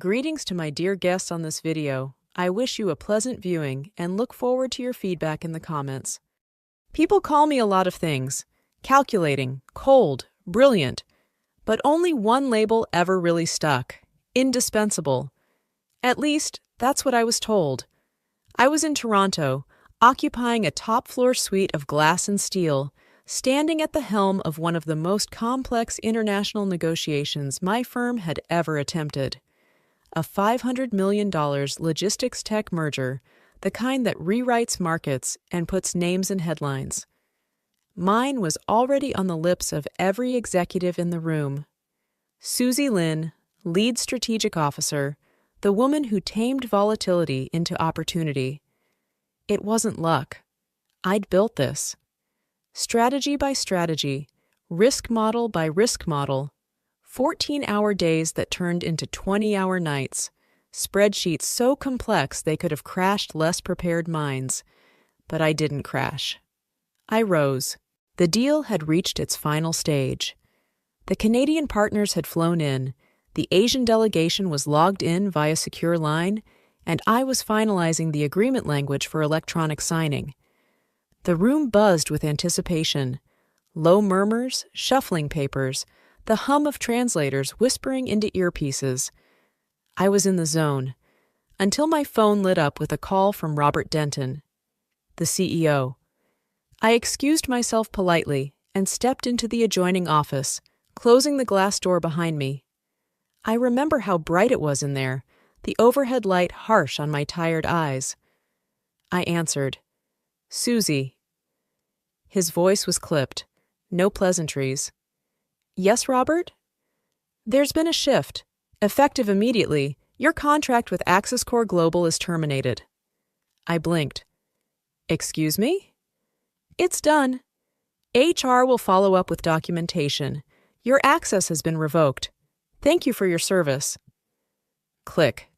Greetings to my dear guests on this video. I wish you a pleasant viewing and look forward to your feedback in the comments. People call me a lot of things: calculating, cold, brilliant, but only one label ever really stuck: indispensable. At least, that's what I was told. I was in Toronto, occupying a top-floor suite of glass and steel, standing at the helm of one of the most complex international negotiations my firm had ever attempted. A $500 million logistics tech merger, the kind that rewrites markets and puts names in headlines. Mine was already on the lips of every executive in the room. Susie Lin, lead strategic officer, the woman who tamed volatility into opportunity. It wasn't luck. I'd built this. Strategy by strategy, risk model by risk model, 14-hour days that turned into 20-hour nights, spreadsheets so complex they could have crashed less prepared minds. But I didn't crash. I rose. The deal had reached its final stage. The Canadian partners had flown in, the Asian delegation was logged in via secure line, and I was finalizing the agreement language for electronic signing. The room buzzed with anticipation. Low murmurs, shuffling papers, the hum of translators whispering into earpieces. I was in the zone, until my phone lit up with a call from Robert Denton, the CEO. I excused myself politely and stepped into the adjoining office, closing the glass door behind me. I remember how bright it was in there, the overhead light harsh on my tired eyes. I answered, "Susie." His voice was clipped, no pleasantries. "Yes, Robert?" "There's been a shift. Effective immediately, your contract with Axis Core Global is terminated." I blinked. "Excuse me?" "It's done. HR will follow up with documentation. Your access has been revoked. Thank you for your service." Click.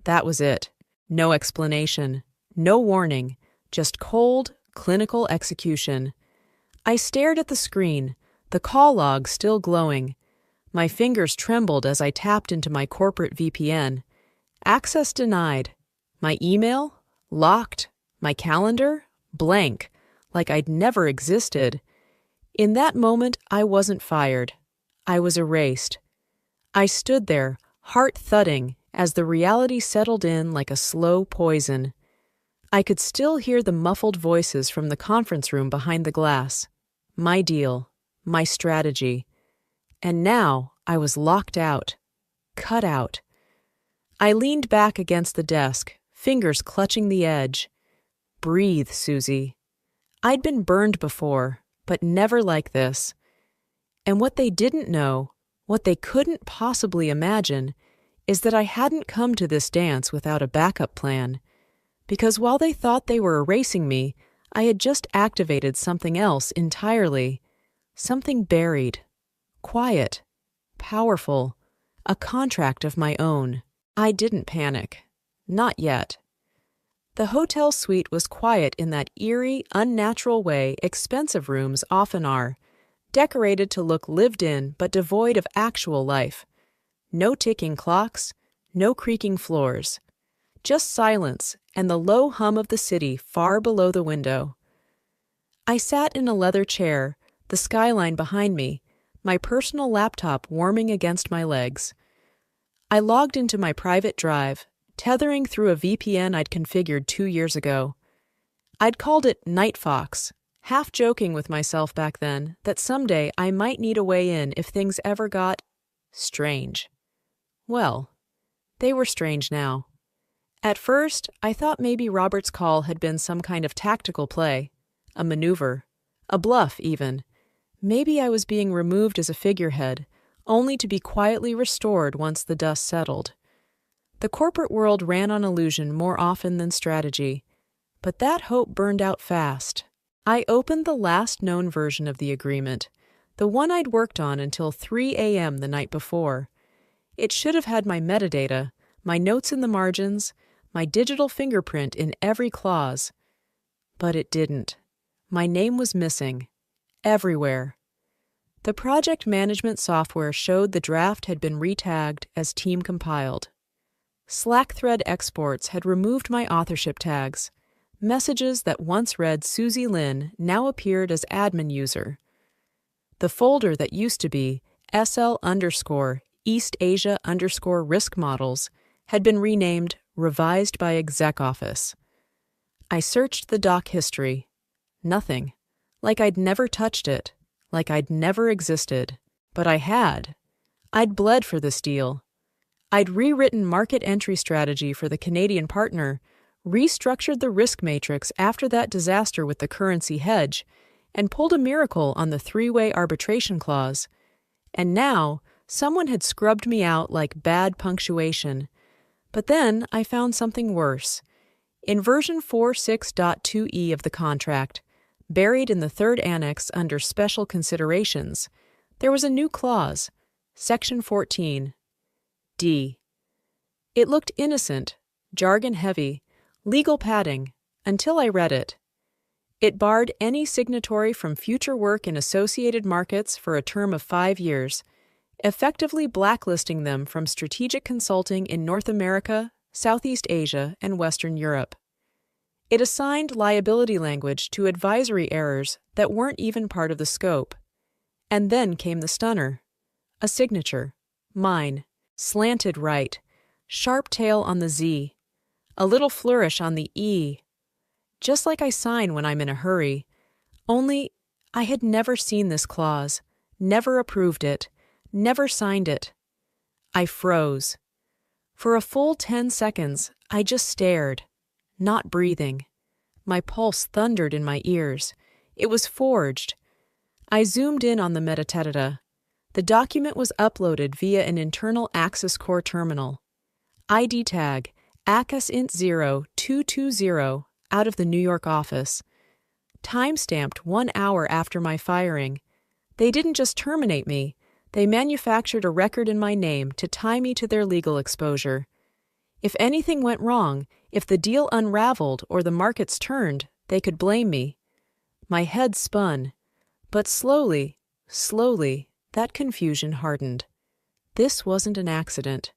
That was it. No explanation, no warning, just cold, clinical execution. I stared at the screen, the call log still glowing. My fingers trembled as I tapped into my corporate VPN. Access denied. My email? Locked. My calendar? Blank, like I'd never existed. In that moment, I wasn't fired. I was erased. I stood there, heart thudding, as the reality settled in like a slow poison. I could still hear the muffled voices from the conference room behind the glass. My deal. My strategy. And now I was locked out. Cut out. I leaned back against the desk, fingers clutching the edge. Breathe, Susie. I'd been burned before, but never like this. And what they didn't know, what they couldn't possibly imagine, is that I hadn't come to this dance without a backup plan. Because while they thought they were erasing me, I had just activated something else entirely. Something buried, quiet, powerful, a contract of my own. I didn't panic. Not yet. The hotel suite was quiet in that eerie, unnatural way expensive rooms often are, decorated to look lived in but devoid of actual life. No ticking clocks, no creaking floors. Just silence and the low hum of the city far below the window. I sat in a leather chair, the skyline behind me, my personal laptop warming against my legs. I logged into my private drive, tethering through a VPN I'd configured 2 years ago. I'd called it Nightfox, half joking with myself back then that someday I might need a way in if things ever got strange. Well, they were strange now. At first, I thought maybe Robert's call had been some kind of tactical play, a maneuver, a bluff even. Maybe I was being removed as a figurehead, only to be quietly restored once the dust settled. The corporate world ran on illusion more often than strategy, but that hope burned out fast. I opened the last known version of the agreement, the one I'd worked on until 3 a.m. the night before. It should have had my metadata, my notes in the margins, my digital fingerprint in every clause. But it didn't. My name was missing. Everywhere. The project management software showed the draft had been retagged as team compiled. Slackthread exports had removed my authorship tags. Messages that once read Susie Lin now appeared as admin user. The folder that used to be SL_East Asia_risk models had been renamed Revised by Exec Office. I searched the doc history. Nothing. Like I'd never touched it. Like I'd never existed. But I had. I'd bled for this deal. I'd rewritten market entry strategy for the Canadian partner, restructured the risk matrix after that disaster with the currency hedge, and pulled a miracle on the three-way arbitration clause. And now, someone had scrubbed me out like bad punctuation. But then I found something worse. In version 46.2e of the contract, buried in the third annex under Special Considerations, there was a new clause, Section 14, D. It looked innocent, jargon-heavy, legal padding, until I read it. It barred any signatory from future work in associated markets for a term of 5 years, effectively blacklisting them from strategic consulting in North America, Southeast Asia, and Western Europe. It assigned liability language to advisory errors that weren't even part of the scope. And then came the stunner. A signature. Mine. Slanted right. Sharp tail on the Z. A little flourish on the E. Just like I sign when I'm in a hurry. Only, I had never seen this clause, never approved it, never signed it. I froze. For a full 10 seconds, I just stared, not breathing. My pulse thundered in my ears. It was forged. I zoomed in on the metadata. The document was uploaded via an internal Axis Core terminal. ID tag, ACASINT0220, out of the New York office. Timestamped 1 hour after my firing. They didn't just terminate me. They manufactured a record in my name to tie me to their legal exposure. If anything went wrong, if the deal unraveled or the markets turned, they could blame me. My head spun. But slowly, that confusion hardened. This wasn't an accident.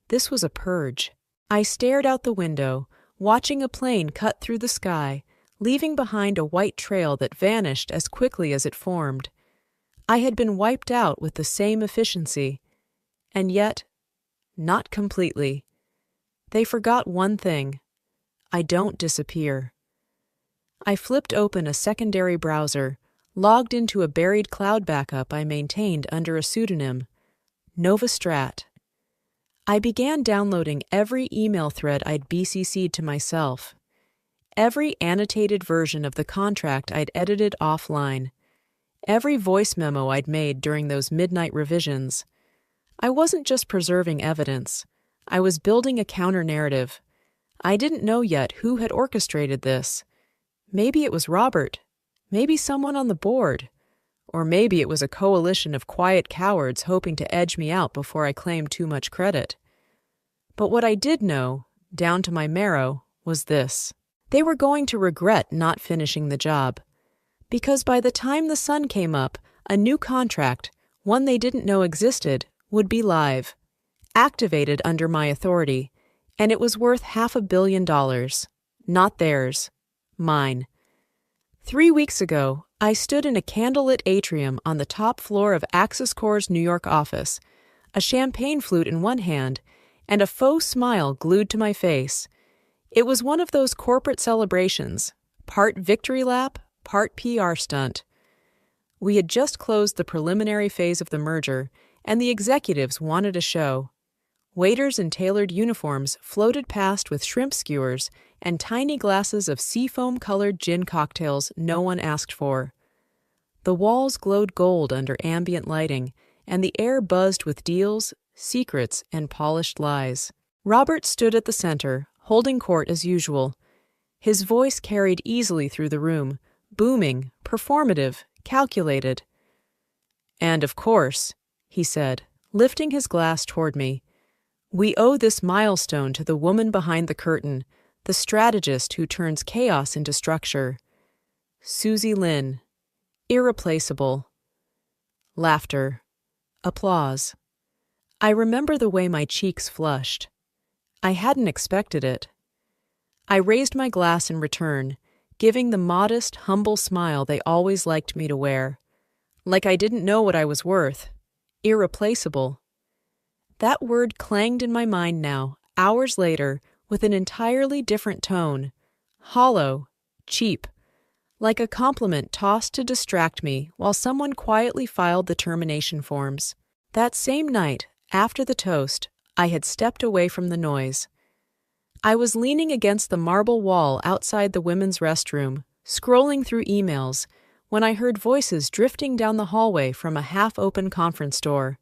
This was a purge. I stared out the window, watching a plane cut through the sky, leaving behind a white trail that vanished as quickly as it formed. I had been wiped out with the same efficiency. And yet, not completely. They forgot one thing. I don't disappear. I flipped open a secondary browser, logged into a buried cloud backup I maintained under a pseudonym, Novastrat. I began downloading every email thread I'd BCC'd to myself, every annotated version of the contract I'd edited offline, every voice memo I'd made during those midnight revisions. I wasn't just preserving evidence. I was building a counter-narrative. I didn't know yet who had orchestrated this. Maybe it was Robert. Maybe someone on the board. Or maybe it was a coalition of quiet cowards hoping to edge me out before I claimed too much credit. But what I did know, down to my marrow, was this. They were going to regret not finishing the job. Because by the time the sun came up, a new contract, one they didn't know existed, would be live, activated under my authority, and it was worth $500 million. Not theirs. Mine. 3 weeks ago, I stood in a candlelit atrium on the top floor of Axis Core's New York office, a champagne flute in one hand, and a faux smile glued to my face. It was one of those corporate celebrations, part victory lap, part PR stunt. We had just closed the preliminary phase of the merger, and the executives wanted a show. Waiters in tailored uniforms floated past with shrimp skewers and tiny glasses of seafoam-colored gin cocktails no one asked for. The walls glowed gold under ambient lighting, and the air buzzed with deals, secrets, and polished lies. Robert stood at the center, holding court as usual. His voice carried easily through the room, booming, performative, calculated. "And of course," he said, lifting his glass toward me, "we owe this milestone to the woman behind the curtain, the strategist who turns chaos into structure. Susie Lin. Irreplaceable." Laughter. Applause. I remember the way my cheeks flushed. I hadn't expected it. I raised my glass in return, giving the modest, humble smile they always liked me to wear. Like I didn't know what I was worth. Irreplaceable. That word clanged in my mind now, hours later, with an entirely different tone. Hollow, cheap, like a compliment tossed to distract me while someone quietly filed the termination forms. That same night, after the toast, I had stepped away from the noise. I was leaning against the marble wall outside the women's restroom, scrolling through emails, when I heard voices drifting down the hallway from a half-open conference door.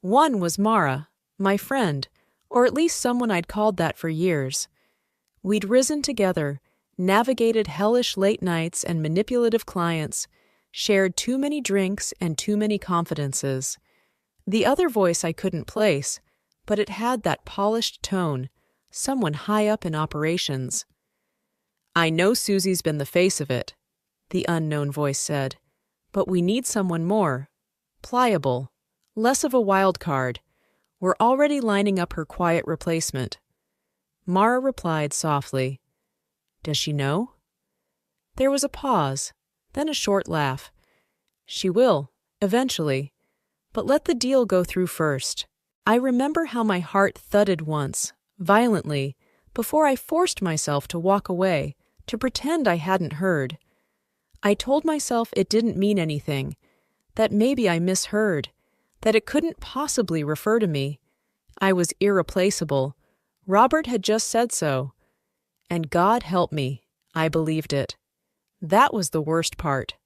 One was Mara, my friend, or at least someone I'd called that for years. We'd risen together, navigated hellish late nights and manipulative clients, shared too many drinks and too many confidences. The other voice I couldn't place, but it had that polished tone, someone high up in operations. "I know Susie's been the face of it," the unknown voice said, "but we need someone more. Pliable. Less of a wild card. We're already lining up her quiet replacement." Mara replied softly, "Does she know?" There was a pause, then a short laugh. "She will, eventually. But let the deal go through first." I remember how my heart thudded once, violently, before I forced myself to walk away, to pretend I hadn't heard. I told myself it didn't mean anything, that maybe I misheard, that it couldn't possibly refer to me. I was irreplaceable. Robert had just said so. And God help me, I believed it. That was the worst part.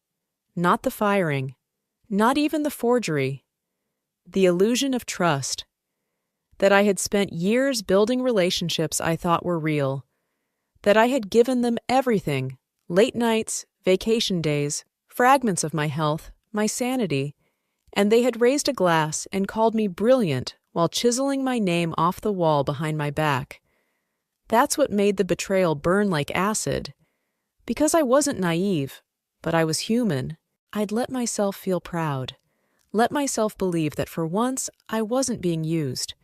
Not the firing. Not even the forgery. The illusion of trust. That I had spent years building relationships I thought were real. That I had given them everything, late nights, vacation days, fragments of my health, my sanity, and they had raised a glass and called me brilliant while chiseling my name off the wall behind my back. That's what made the betrayal burn like acid. Because I wasn't naive, but I was human, I'd let myself feel proud. Let myself believe that for once I wasn't being used,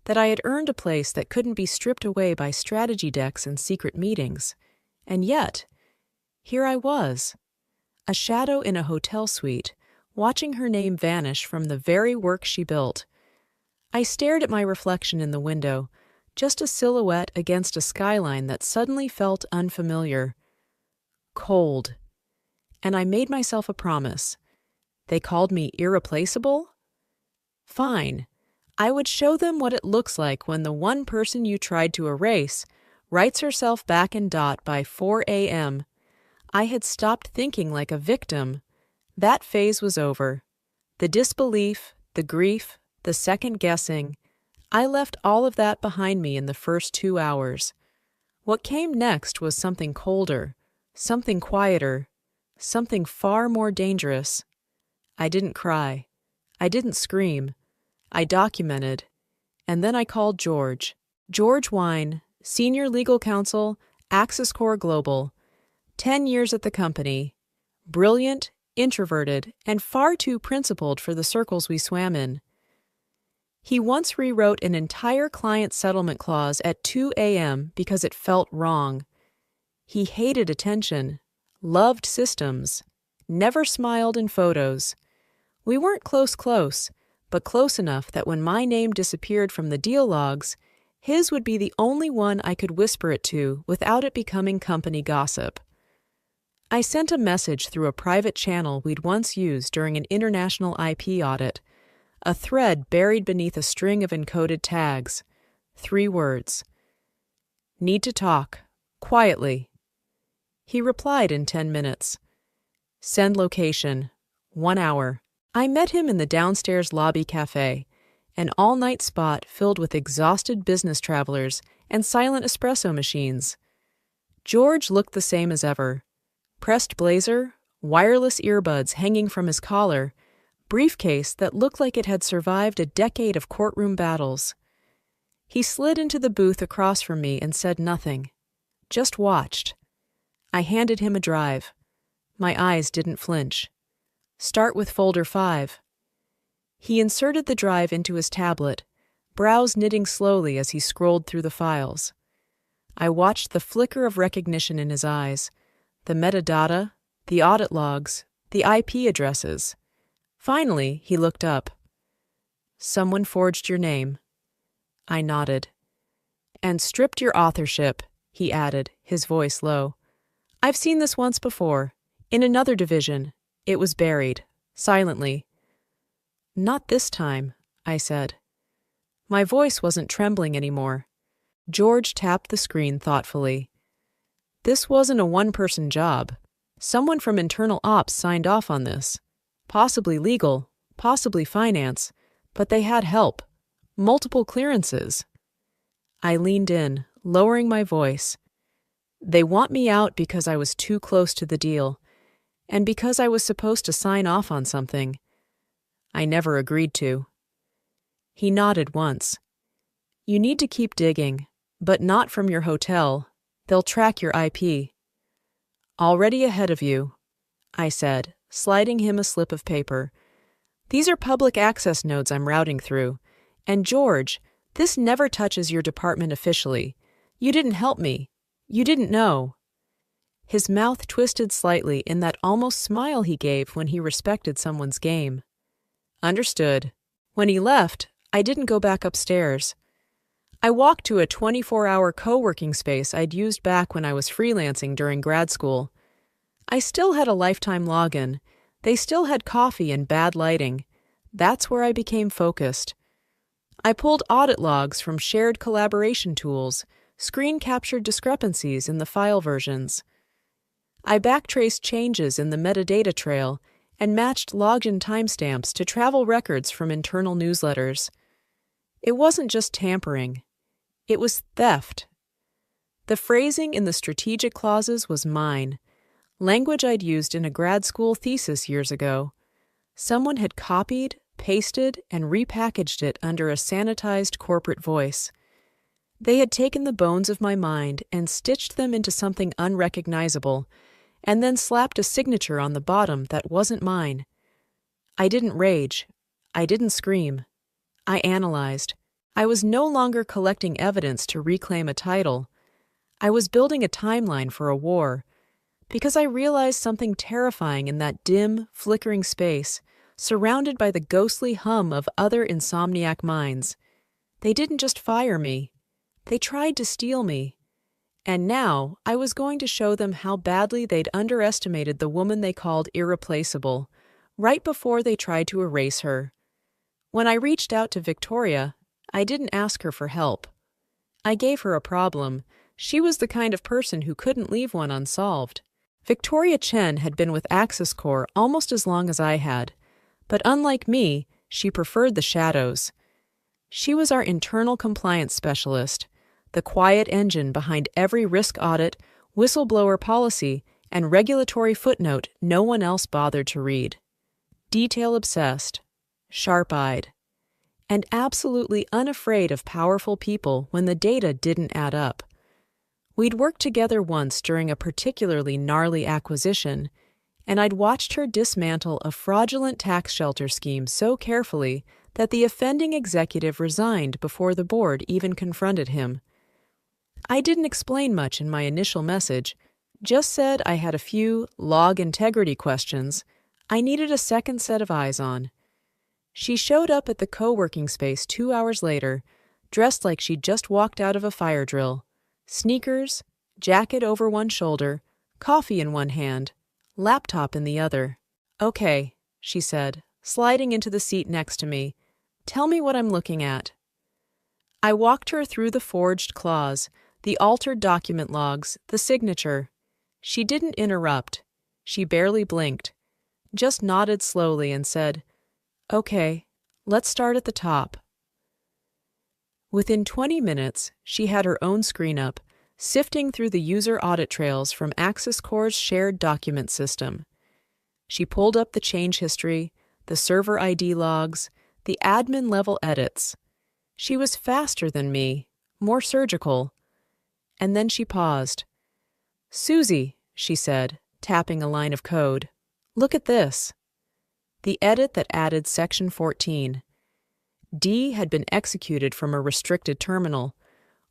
that I had earned a place that couldn't be stripped away by strategy decks and secret meetings. And yet, here I was, a shadow in a hotel suite, watching her name vanish from the very work she built. I stared at my reflection in the window, just a silhouette against a skyline that suddenly felt unfamiliar. Cold. And I made myself a promise. They called me irreplaceable? Fine. I would show them what it looks like when the one person you tried to erase writes herself back in dot by 4 a.m. I had stopped thinking like a victim. That phase was over. The disbelief, the grief, the second-guessing, I left all of that behind me in the first 2 hours. What came next was something colder, something quieter, something far more dangerous. I didn't cry. I didn't scream. I documented. And then I called George. George Wine, Senior Legal Counsel, Axis Core Global. 10 years at the company. Brilliant, introverted, and far too principled for the circles we swam in. He once rewrote an entire client settlement clause at 2 a.m. because it felt wrong. He hated attention, loved systems, never smiled in photos. We weren't close, but close enough that when my name disappeared from the deal logs, his would be the only one I could whisper it to without it becoming company gossip. I sent a message through a private channel we'd once used during an international IP audit, a thread buried beneath a string of encoded tags. 3 words. Need to talk. Quietly. He replied in 10 minutes. Send location. 1 hour. I met him in the downstairs lobby cafe, an all-night spot filled with exhausted business travelers and silent espresso machines. George looked the same as ever. Pressed blazer, wireless earbuds hanging from his collar, briefcase that looked like it had survived a decade of courtroom battles. He slid into the booth across from me and said nothing. Just watched. I handed him a drive. My eyes didn't flinch. Start with folder 5. He inserted the drive into his tablet, brows knitting slowly as he scrolled through the files. I watched the flicker of recognition in his eyes, the metadata, the audit logs, the IP addresses. Finally, he looked up. "Someone forged your name." I nodded. "And stripped your authorship," he added, his voice low. "I've seen this once before. In another division. It was buried. Silently." "Not this time," I said. My voice wasn't trembling anymore. George tapped the screen thoughtfully. "This wasn't a one-person job. Someone from internal ops signed off on this. Possibly legal, possibly finance, but they had help. Multiple clearances." I leaned in, lowering my voice. "They want me out because I was too close to the deal, and because I was supposed to sign off on something I never agreed to." He nodded once. "You need to keep digging, but not from your hotel. They'll track your IP." "Already ahead of you," I said, sliding him a slip of paper. "These are public access nodes I'm routing through. And George, this never touches your department officially. You didn't help me. You didn't know." His mouth twisted slightly in that almost smile he gave when he respected someone's game. "Understood." When he left, I didn't go back upstairs. I walked to a 24-hour co-working space I'd used back when I was freelancing during grad school. I still had a lifetime login. They still had coffee and bad lighting. That's where I became focused. I pulled audit logs from shared collaboration tools, screen-captured discrepancies in the file versions. I backtraced changes in the metadata trail and matched login timestamps to travel records from internal newsletters. It wasn't just tampering. It was theft. The phrasing in the strategic clauses was mine, language I'd used in a grad school thesis years ago. Someone had copied, pasted, and repackaged it under a sanitized corporate voice. They had taken the bones of my mind and stitched them into something unrecognizable, and then slapped a signature on the bottom that wasn't mine. I didn't rage. I didn't scream. I analyzed. I was no longer collecting evidence to reclaim a title. I was building a timeline for a war, because I realized something terrifying in that dim, flickering space, surrounded by the ghostly hum of other insomniac minds. They didn't just fire me. They tried to steal me. And now I was going to show them how badly they'd underestimated the woman they called irreplaceable, right before they tried to erase her. When I reached out to Victoria, I didn't ask her for help. I gave her a problem. She was the kind of person who couldn't leave one unsolved. Victoria Chen had been with Axis Corps almost as long as I had, but unlike me, she preferred the shadows. She was our internal compliance specialist, the quiet engine behind every risk audit, whistleblower policy, and regulatory footnote no one else bothered to read. Detail-obsessed, sharp-eyed, and absolutely unafraid of powerful people when the data didn't add up. We'd worked together once during a particularly gnarly acquisition, and I'd watched her dismantle a fraudulent tax shelter scheme so carefully that the offending executive resigned before the board even confronted him. I didn't explain much in my initial message, just said I had a few log integrity questions I needed a second set of eyes on. She showed up at the co-working space 2 hours later, dressed like she'd just walked out of a fire drill. Sneakers, jacket over one shoulder, coffee in one hand, laptop in the other. "Okay," she said, sliding into the seat next to me. "Tell me what I'm looking at." I walked her through the forged clause, the altered document logs, the signature. She didn't interrupt. She barely blinked, just nodded slowly and said, "Okay, let's start at the top." Within 20 minutes, she had her own screen up, sifting through the user audit trails from Axis Corps' shared document system. She pulled up the change history, the server ID logs, the admin-level edits. She was faster than me, more surgical. And then she paused. "Susie," she said, tapping a line of code, "look at this." The edit that added Section 14. D had been executed from a restricted terminal,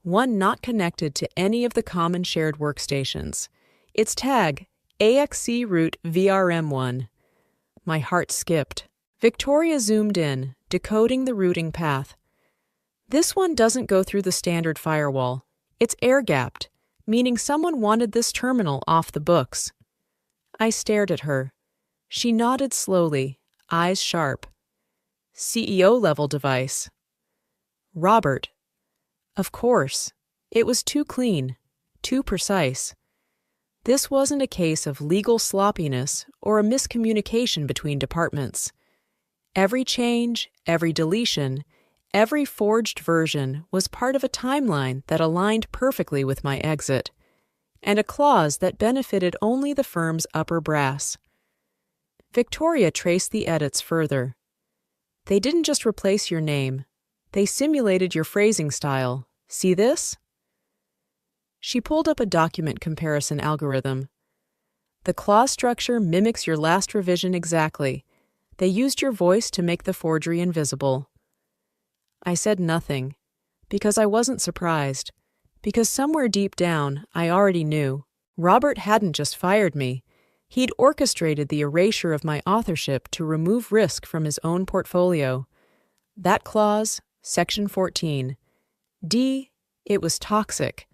one not connected to any of the common shared workstations. Its tag, AXC root VRM1. My heart skipped. Victoria zoomed in, decoding the routing path. This one doesn't go through the standard firewall. It's air-gapped, meaning someone wanted this terminal off the books. I stared at her. She nodded slowly, eyes sharp. CEO-level device. Robert. Of course. It was too clean, too precise. This wasn't a case of legal sloppiness or a miscommunication between departments. Every change, every deletion, every forged version was part of a timeline that aligned perfectly with my exit, and a clause that benefited only the firm's upper brass. Victoria traced the edits further. They didn't just replace your name. They simulated your phrasing style. See this? She pulled up a document comparison algorithm. The clause structure mimics your last revision exactly. They used your voice to make the forgery invisible. I said nothing, because I wasn't surprised, because somewhere deep down I already knew. Robert hadn't just fired me. He'd orchestrated the erasure of my authorship to remove risk from his own portfolio. That clause, Section 14. D, it was toxic.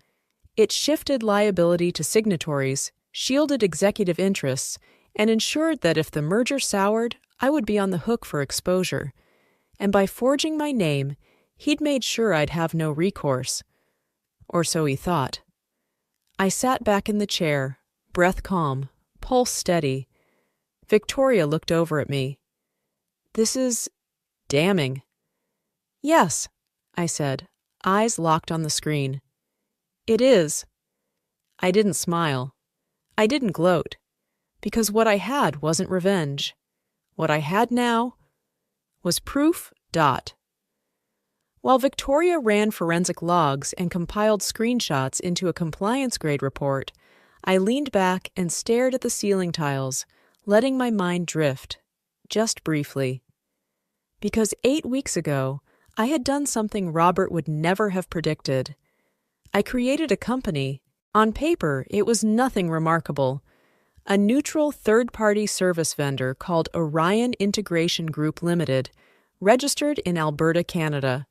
It shifted liability to signatories, shielded executive interests, and ensured that if the merger soured, I would be on the hook for exposure. And by forging my name, he'd made sure I'd have no recourse. Or so he thought. I sat back in the chair, breath calm, pulse steady. Victoria looked over at me. This is damning. Yes, I said, eyes locked on the screen. It is. I didn't smile. I didn't gloat. Because what I had wasn't revenge. What I had now was proof. While Victoria ran forensic logs and compiled screenshots into a compliance-grade report, I leaned back and stared at the ceiling tiles, letting my mind drift, just briefly. Because 8 weeks ago, I had done something Robert would never have predicted. I created a company. On paper, it was nothing remarkable. A neutral third-party service vendor called Orion Integration Group Limited, registered in Alberta, Canada.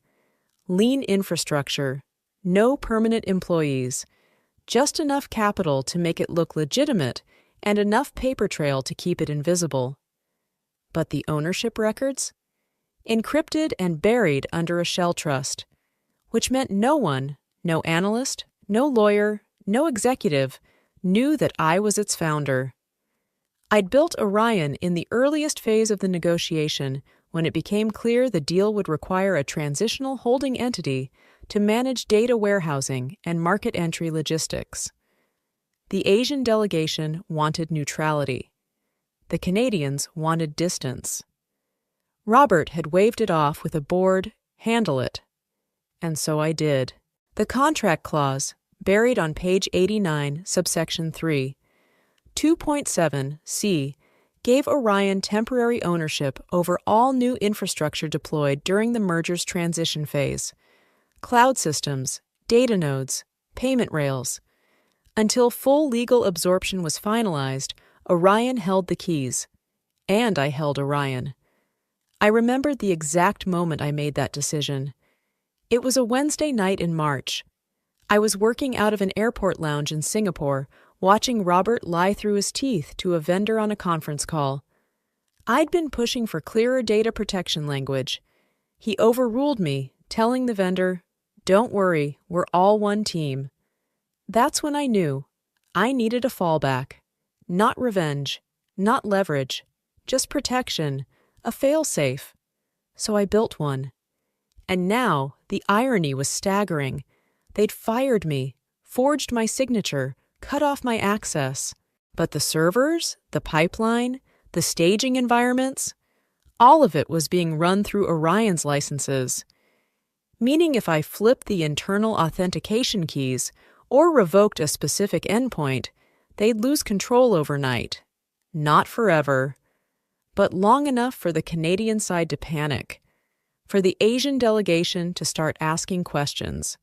Lean infrastructure, no permanent employees, just enough capital to make it look legitimate and enough paper trail to keep it invisible. But the ownership records? Encrypted and buried under a shell trust, which meant no one, no analyst, no lawyer, no executive, knew that I was its founder. I'd built Orion in the earliest phase of the negotiation when it became clear the deal would require a transitional holding entity to manage data warehousing and market entry logistics. The Asian delegation wanted neutrality. The Canadians wanted distance. Robert had waved it off with a bored, handle it. And so I did. The contract clause, buried on page 89, subsection 3, 2.7c, gave Orion temporary ownership over all new infrastructure deployed during the merger's transition phase. Cloud systems, data nodes, payment rails. Until full legal absorption was finalized, Orion held the keys. And I held Orion. I remembered the exact moment I made that decision. It was a Wednesday night in March. I was working out of an airport lounge in Singapore, watching Robert lie through his teeth to a vendor on a conference call. I'd been pushing for clearer data protection language. He overruled me, telling the vendor, "Don't worry, we're all one team." That's when I knew I needed a fallback. Not revenge, not leverage, just protection, a fail-safe. So I built one. And now the irony was staggering. They'd fired me, forged my signature, cut off my access. But the servers, the pipeline, the staging environments, all of it was being run through Orion's licenses. Meaning if I flipped the internal authentication keys or revoked a specific endpoint, they'd lose control overnight. Not forever, but long enough for the Canadian side to panic. for the Asian delegation to start asking questions,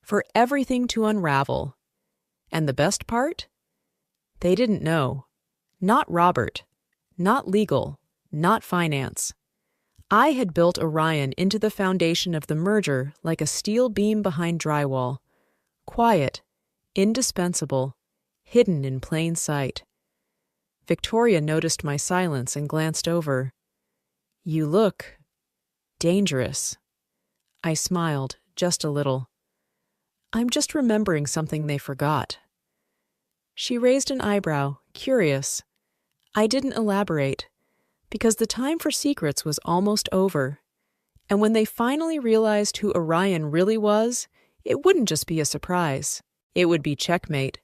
for everything to unravel. And the best part? They didn't know. Not Robert. Not legal. Not finance. I had built Orion into the foundation of the merger like a steel beam behind drywall. Quiet, indispensable, hidden in plain sight. Victoria noticed my silence and glanced over. "You look dangerous." I smiled, just a little. "I'm just remembering something they forgot." She raised an eyebrow, curious. I didn't elaborate, because the time for secrets was almost over. And when they finally realized who Orion really was, it wouldn't just be a surprise. It would be checkmate.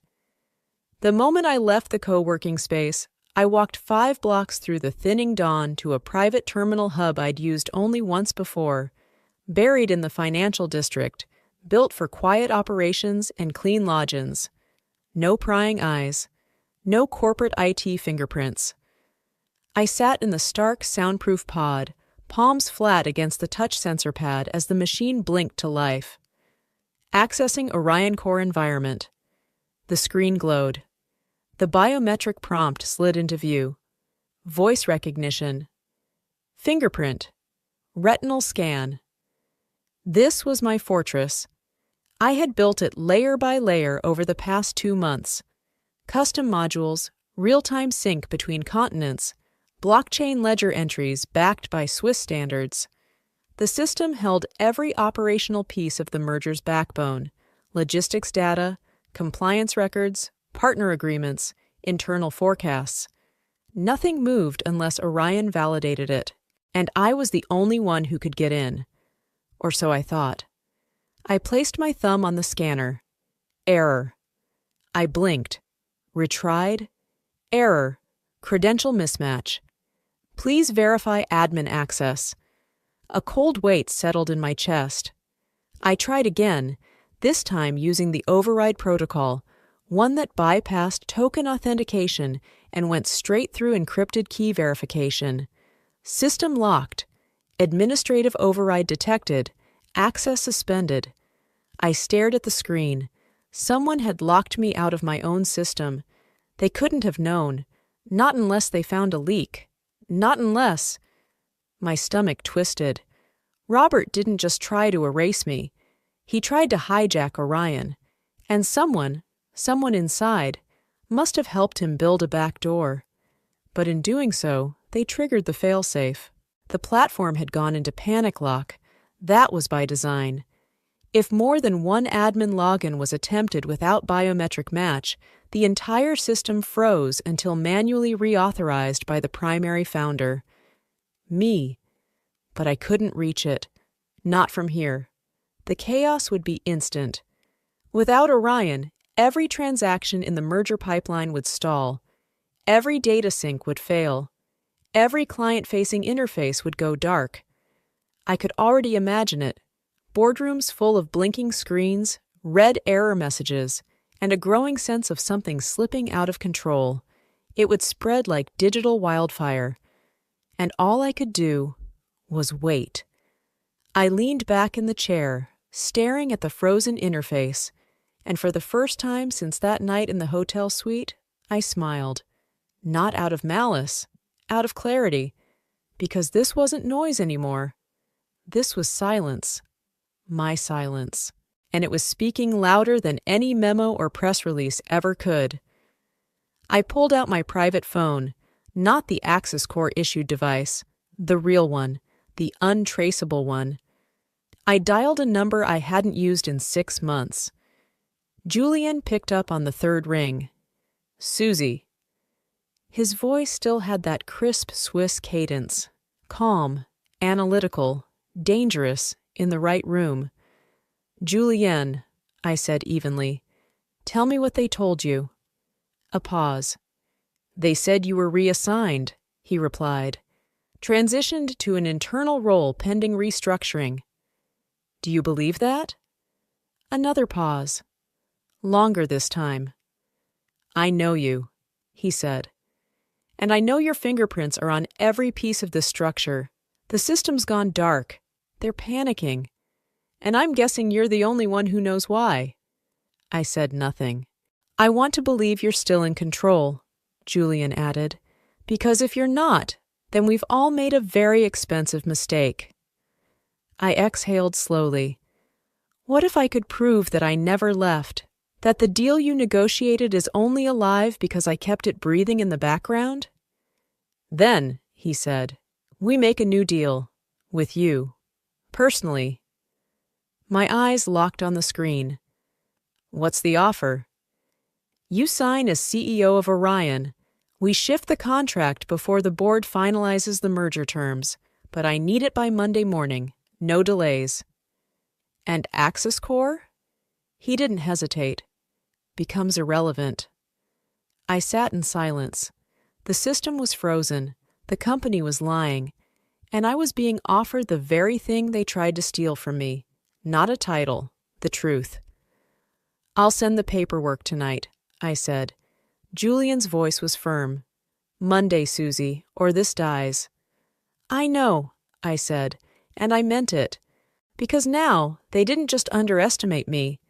The moment I left the co-working space, I walked 5 blocks through the thinning dawn to a private terminal hub I'd used only once before, buried in the financial district, built for quiet operations and clean logins. No prying eyes. No corporate IT fingerprints. I sat in the stark, soundproof pod, palms flat against the touch sensor pad as the machine blinked to life. Accessing Orion Core environment. The screen glowed. The biometric prompt slid into view. Voice recognition. Fingerprint. Retinal scan. This was my fortress. I had built it layer by layer over the past 2 months. Custom modules, real-time sync between continents, blockchain ledger entries backed by Swiss standards. The system held every operational piece of the merger's backbone: logistics data, compliance records, partner agreements, internal forecasts. Nothing moved unless Orion validated it, and I was the only one who could get in. Or so I thought. I placed my thumb on the scanner. Error. I blinked. Retried. Error. Credential mismatch. Please verify admin access. A cold weight settled in my chest. I tried again, this time using the override protocol, one that bypassed token authentication and went straight through encrypted key verification. System locked. Administrative override detected. Access suspended. I stared at the screen. Someone had locked me out of my own system. They couldn't have known. Not unless they found a leak. Not unless... My stomach twisted. Robert didn't just try to erase me. He tried to hijack Orion. And someone inside, must have helped him build a back door. But in doing so, they triggered the failsafe. The platform had gone into panic lock. That was by design. If more than one admin login was attempted without biometric match, the entire system froze until manually reauthorized by the primary founder. Me. But I couldn't reach it. Not from here. The chaos would be instant. Without Orion, every transaction in the merger pipeline would stall. Every data sync would fail. Every client-facing interface would go dark. I could already imagine it. Boardrooms full of blinking screens, red error messages, and a growing sense of something slipping out of control. It would spread like digital wildfire. And all I could do was wait. I leaned back in the chair, staring at the frozen interface, and for the first time since that night in the hotel suite, I smiled. Not out of malice, out of clarity, because this wasn't noise anymore. This was silence. My silence. And it was speaking louder than any memo or press release ever could. I pulled out my private phone, not the Access Core issued device, the real one, the untraceable one. I dialed a number I hadn't used in 6 months. Julian picked up on the 3rd ring. Susie. His voice still had that crisp Swiss cadence, calm, analytical, dangerous, in the right room. Julienne, I said evenly, tell me what they told you. A pause. They said you were reassigned, he replied. Transitioned to an internal role pending restructuring. Do you believe that? Another pause. Longer this time. I know you, he said. And I know your fingerprints are on every piece of this structure. The system's gone dark. They're panicking. And I'm guessing you're the only one who knows why." I said nothing. "I want to believe you're still in control," Julian added, "because if you're not, then we've all made a very expensive mistake." I exhaled slowly. What if I could prove that I never left, that the deal you negotiated is only alive because I kept it breathing in the background? "Then," he said, "we make a new deal. With you. Personally." My eyes locked on the screen. "What's the offer?" "You sign as CEO of Orion. We shift the contract before the board finalizes the merger terms, but I need it by Monday morning. No delays." "And Axis Core?" He didn't hesitate. "Becomes irrelevant." I sat in silence. The system was frozen, the company was lying, and I was being offered the very thing they tried to steal from me. Not a title, the truth. "I'll send the paperwork tonight," I said. Julian's voice was firm. "Monday, Susie, or this dies." "I know," I said, and I meant it. Because now they didn't just underestimate me.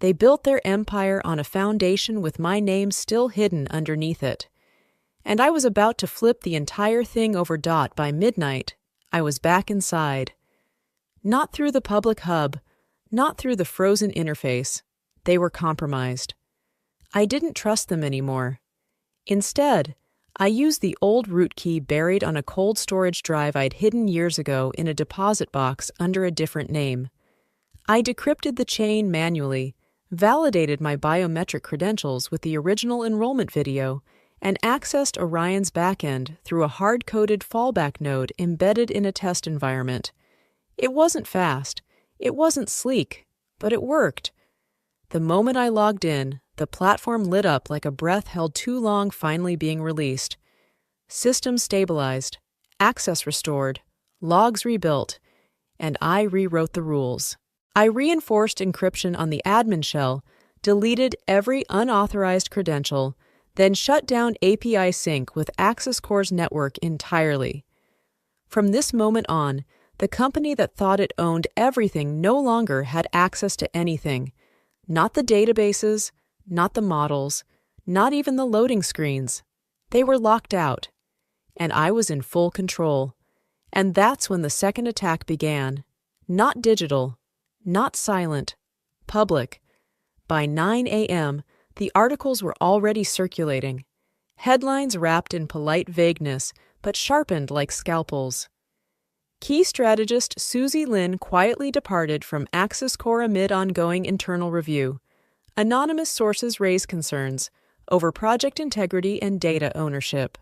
They built their empire on a foundation with my name still hidden underneath it. And I was about to flip the entire thing over. By midnight, I was back inside. Not through the public hub, not through the frozen interface. They were compromised. I didn't trust them anymore. Instead, I used the old root key buried on a cold storage drive I'd hidden years ago in a deposit box under a different name. I decrypted the chain manually, validated my biometric credentials with the original enrollment video, and accessed Orion's backend through a hard-coded fallback node embedded in a test environment. It wasn't fast, it wasn't sleek, but it worked. The moment I logged in, the platform lit up like a breath held too long finally being released. System stabilized, access restored, logs rebuilt, and I rewrote the rules. I reinforced encryption on the admin shell, deleted every unauthorized credential, then shut down API sync with Axis Core's network entirely. From this moment on, the company that thought it owned everything no longer had access to anything. Not the databases, not the models, not even the loading screens. They were locked out. And I was in full control. And that's when the second attack began. Not digital, not silent, public. By 9 a.m., the articles were already circulating. Headlines wrapped in polite vagueness, but sharpened like scalpels. Key strategist Susie Lin quietly departed from Axis Core amid ongoing internal review. Anonymous sources raise concerns over project integrity and data ownership.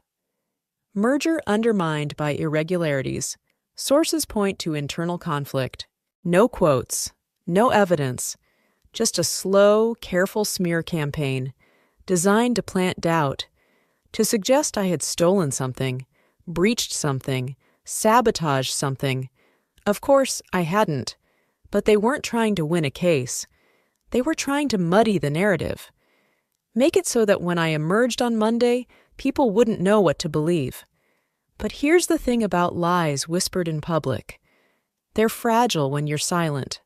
Merger undermined by irregularities. Sources point to internal conflict. No quotes, no evidence, just a slow, careful smear campaign designed to plant doubt, to suggest I had stolen something, breached something, sabotaged something. Of course, I hadn't, but they weren't trying to win a case. They were trying to muddy the narrative. Make it so that when I emerged on Monday, people wouldn't know what to believe. But here's the thing about lies whispered in public. They're fragile when you're silent.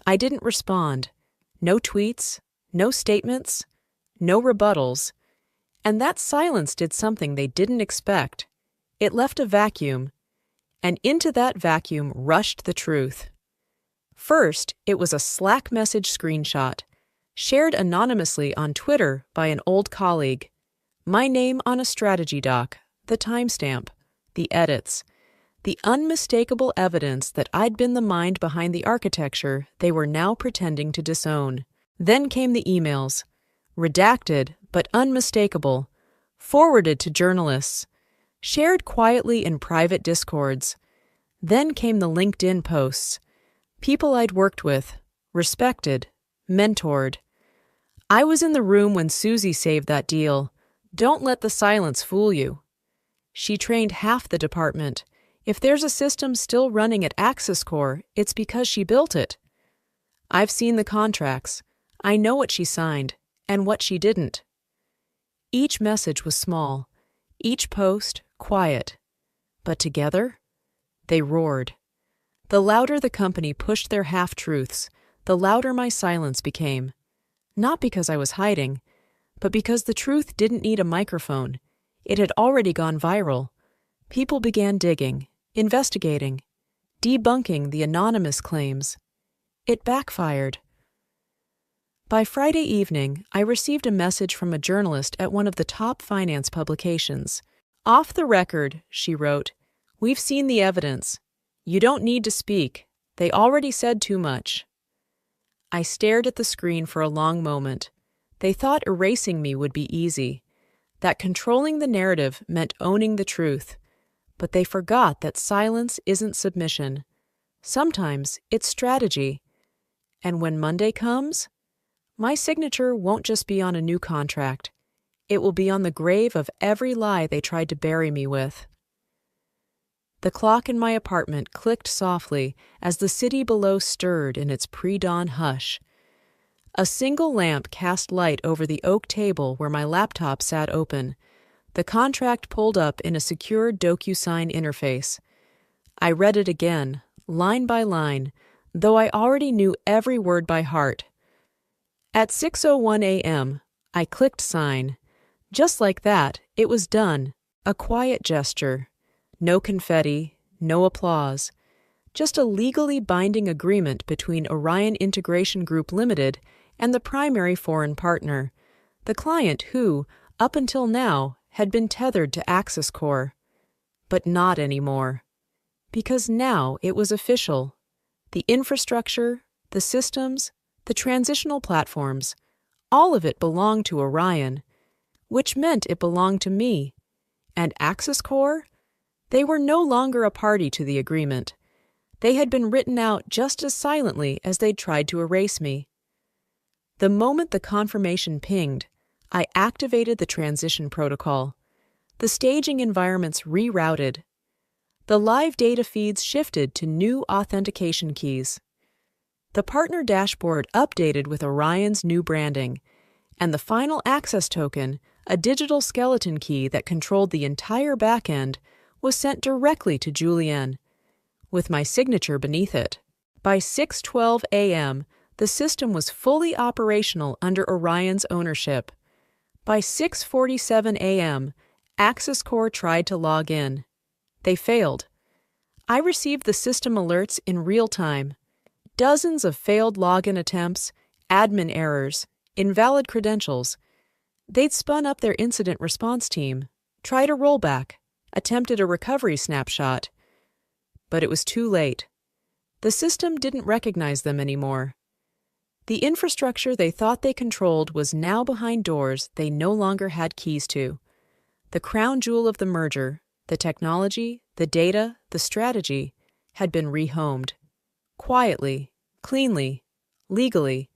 I didn't respond. No tweets, no statements, no rebuttals. And that silence did something they didn't expect. It left a vacuum. And into that vacuum rushed the truth. First, it was a Slack message screenshot, shared anonymously on Twitter by an old colleague. My name on a strategy doc, the timestamp, the edits, the unmistakable evidence that I'd been the mind behind the architecture they were now pretending to disown. Then came the emails, redacted but unmistakable, forwarded to journalists, shared quietly in private discords. Then came the LinkedIn posts, people I'd worked with, respected, mentored. I was in the room when Susie saved that deal. Don't let the silence fool you. She trained half the department. If there's a system still running at Axis Core, it's because she built it. I've seen the contracts. I know what she signed, and what she didn't. Each message was small, each post quiet. But together, they roared. The louder the company pushed their half-truths, the louder my silence became. Not because I was hiding, but because the truth didn't need a microphone. It had already gone viral. People began digging, investigating, debunking the anonymous claims. It backfired. By Friday evening, I received a message from a journalist at one of the top finance publications. "Off the record," she wrote, "we've seen the evidence. You don't need to speak. They already said too much." I stared at the screen for a long moment. They thought erasing me would be easy, that controlling the narrative meant owning the truth. But they forgot that silence isn't submission. Sometimes it's strategy. And when Monday comes, my signature won't just be on a new contract. It will be on the grave of every lie they tried to bury me with. The clock in my apartment clicked softly as the city below stirred in its pre-dawn hush. A single lamp cast light over the oak table where my laptop sat open. The contract pulled up in a secure DocuSign interface. I read it again, line by line, though I already knew every word by heart. At 6:01 a.m., I clicked sign. Just like that, it was done. A quiet gesture. No confetti, no applause. Just a legally binding agreement between Orion Integration Group Limited and the primary foreign partner, the client who, up until now, had been tethered to AccessCore. But not anymore. Because now it was official. The infrastructure, the systems, the transitional platforms, all of it belonged to Orion, which meant it belonged to me. And AccessCore? They were no longer a party to the agreement. They had been written out just as silently as they'd tried to erase me. The moment the confirmation pinged, I activated the transition protocol. The staging environments rerouted. The live data feeds shifted to new authentication keys. The partner dashboard updated with Orion's new branding, and the final access token, a digital skeleton key that controlled the entire backend, was sent directly to Julien, with my signature beneath it. By 6:12 a.m., the system was fully operational under Orion's ownership. By 6:47 a.m., AccessCore tried to log in. They failed. I received the system alerts in real time. Dozens of failed login attempts, admin errors, invalid credentials. They'd spun up their incident response team, tried a rollback, attempted a recovery snapshot. But it was too late. The system didn't recognize them anymore. The infrastructure they thought they controlled was now behind doors they no longer had keys to. The crown jewel of the merger, the technology, the data, the strategy, had been rehomed. Quietly, cleanly, legally,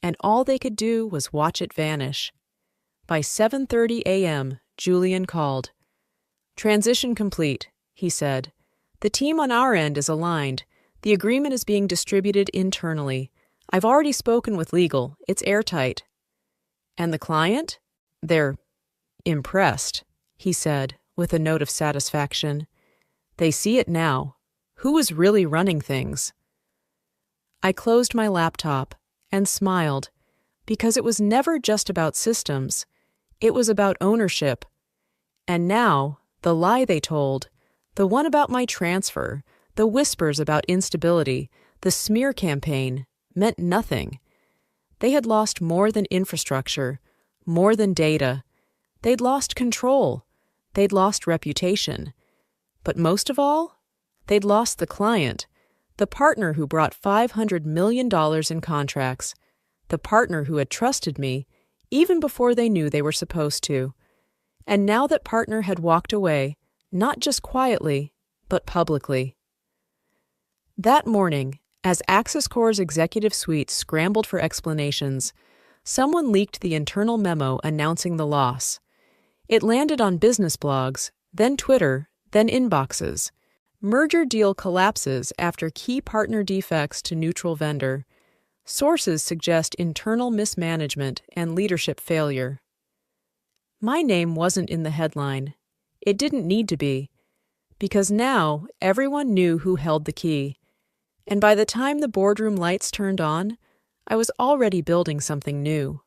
and all they could do was watch it vanish. By 7:30 a.m., Julien called. "Transition complete," he said. "The team on our end is aligned. The agreement is being distributed internally. I've already spoken with legal. It's airtight." "And the client?" "They're impressed," he said, with a note of satisfaction. "They see it now. Who is really running things?" I closed my laptop and smiled, because it was never just about systems. It was about ownership. And now, the lie they told, the one about my transfer, the whispers about instability, the smear campaign, meant nothing. They had lost more than infrastructure, more than data. They'd lost control. They'd lost reputation. But most of all, they'd lost the client, the partner who brought $500 million in contracts, the partner who had trusted me even before they knew they were supposed to. And now that partner had walked away, not just quietly, but publicly. That morning, as AccessCore's executive suite scrambled for explanations, someone leaked the internal memo announcing the loss. It landed on business blogs, then Twitter, then inboxes. Merger deal collapses after key partner defects to neutral vendor. Sources suggest internal mismanagement and leadership failure. My name wasn't in the headline. It didn't need to be, because now everyone knew who held the key. And by the time the boardroom lights turned on, I was already building something new.